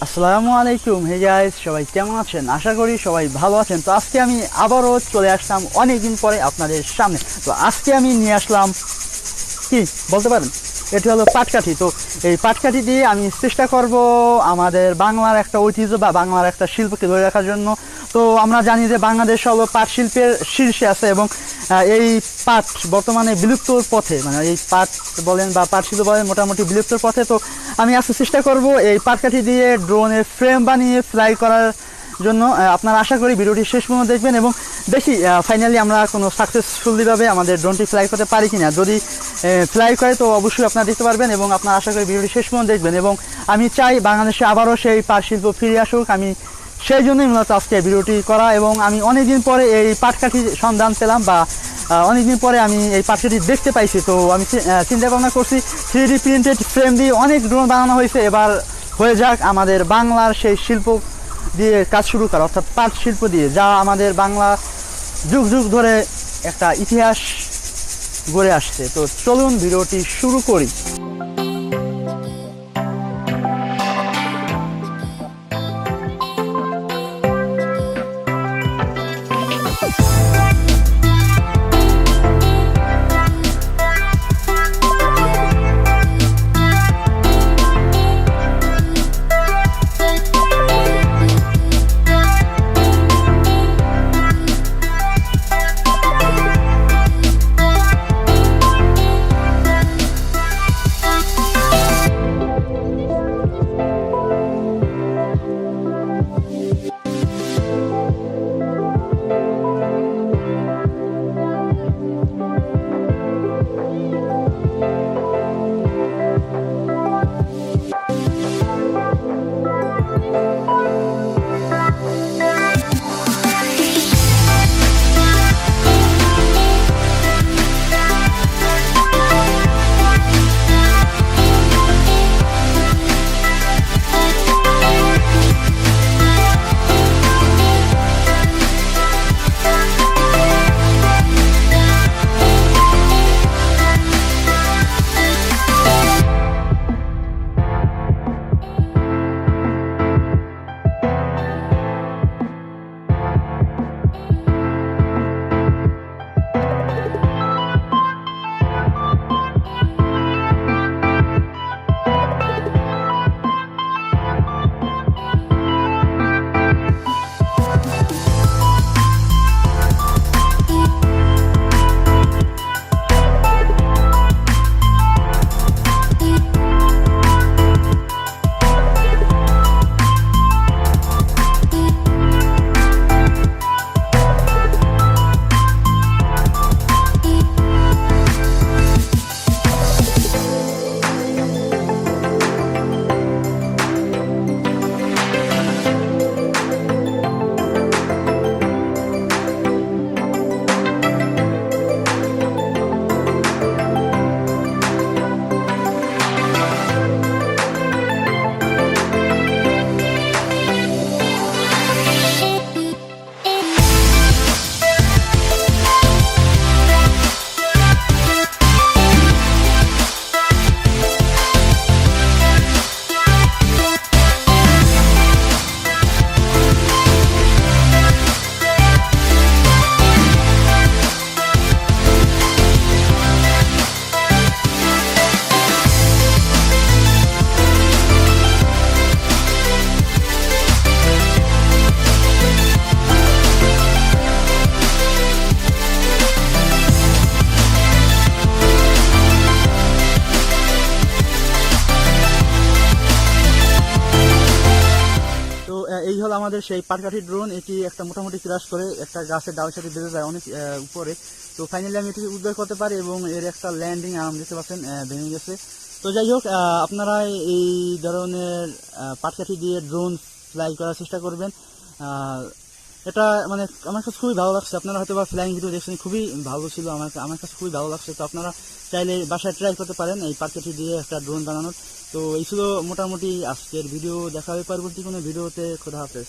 আসসালামু আলাইকুম। Hey guys, সবাই কেমন আছেন? আশা করি সবাই ভালো আছেন। তো আজকে আমি আবারও চলে আসলাম অনেকদিন পরে আপনাদের সামনে। তো আজকে আমি নিয়ে আসলাম কি বলতে পারেন, এটি হলো পাটকাঠি। তো এই পাটকাঠি দিয়ে আমি চেষ্টা করব আমাদের বাংলার একটা ঐতিহ্য বা বাংলার একটা শিল্পকে ধরে রাখার জন্য। তো আমরা জানি যে বাংলাদেশ হলো পাট শিল্পের শীর্ষে আছে এবং এই পাট বর্তমানে বিলুপ্তর পথে, মানে এই পাট বলেন বা পাট শিল্প বলেন মোটামুটি বিলুপ্তর পথে। তো আমি আজকে চেষ্টা করব এই পাটকাঠি দিয়ে ড্রোনের ফ্রেম বানিয়ে ফ্লাই করার জন্য। আপনারা আশা করি ভিডিওটি শেষ পর্যন্ত দেখবেন এবং দেখি ফাইনালি আমরা কোনো সাকসেসফুলিভাবে আমাদের ড্রোনটি ফ্লাই করতে পারি কিনা। যদি ফ্লাই করে তো অবশ্যই আপনারা দেখতে পারবেন এবং আপনারা আশা করি ভিডিওটি শেষ পর্যন্ত দেখবেন। এবং আমি চাই বাংলাদেশে আবারও সেই পাট শিল্প ফিরে আসুক। আমি সেই জন্যই মূলত আজকে ভিডিওটি করা এবং আমি অনেকদিন পরে এই পাটকাঠির সন্ধান পেলাম বা অনেকদিন পরে আমি এই পাটকাঠি দেখতে পাইছি। তো আমি চিন্তা ভাবনা করছি 3D প্রিন্টেড ফ্রেম দিয়ে অনেক ড্রোন বানানো হয়েছে, এবার হয়ে যাক আমাদের বাংলার সেই শিল্প দিয়ে কাজ শুরু করা, অর্থাৎ পাট শিল্প দিয়ে, যা আমাদের বাংলা যুগ যুগ ধরে একটা ইতিহাস গড়ে আসছে। তো চলুন ভিডিওটি শুরু করি। এই হলো আমাদের সেই পাটকাঠি ড্রোন। এটি একটা মোটামুটি ক্রাশ করে একটা গাছের ডালের সাথে বেঁধে যায় অনেক উপরে। তো ফাইনালি আমি এটিকে উদ্ধার করতে পারি এবং এর একটা ল্যান্ডিং আরাম দেখতে পাচ্ছেন ভেঙে গেছে। তো যাই হোক, আপনারা এই ধরনের পাটকাঠি দিয়ে ড্রোন ফ্লাই করার চেষ্টা করবেন। এটা মানে আমার কাছে খুবই ভালো লাগছে। আপনারা হয়তো বা ফ্লাইং ভিডিও দেখছেন, খুবই ভালো ছিল, আমার কাছে খুবই ভালো লাগছে। তো আপনারা চাইলে বাসায় ট্রাই করতে পারেন এই পাটকাঠি দিয়ে একটা ড্রোন বানানোর। তো এই ছিল মোটামুটি আজকের ভিডিও। দেখা হবে পরবর্তী কোনো ভিডিওতে। খোদা হাফেজ।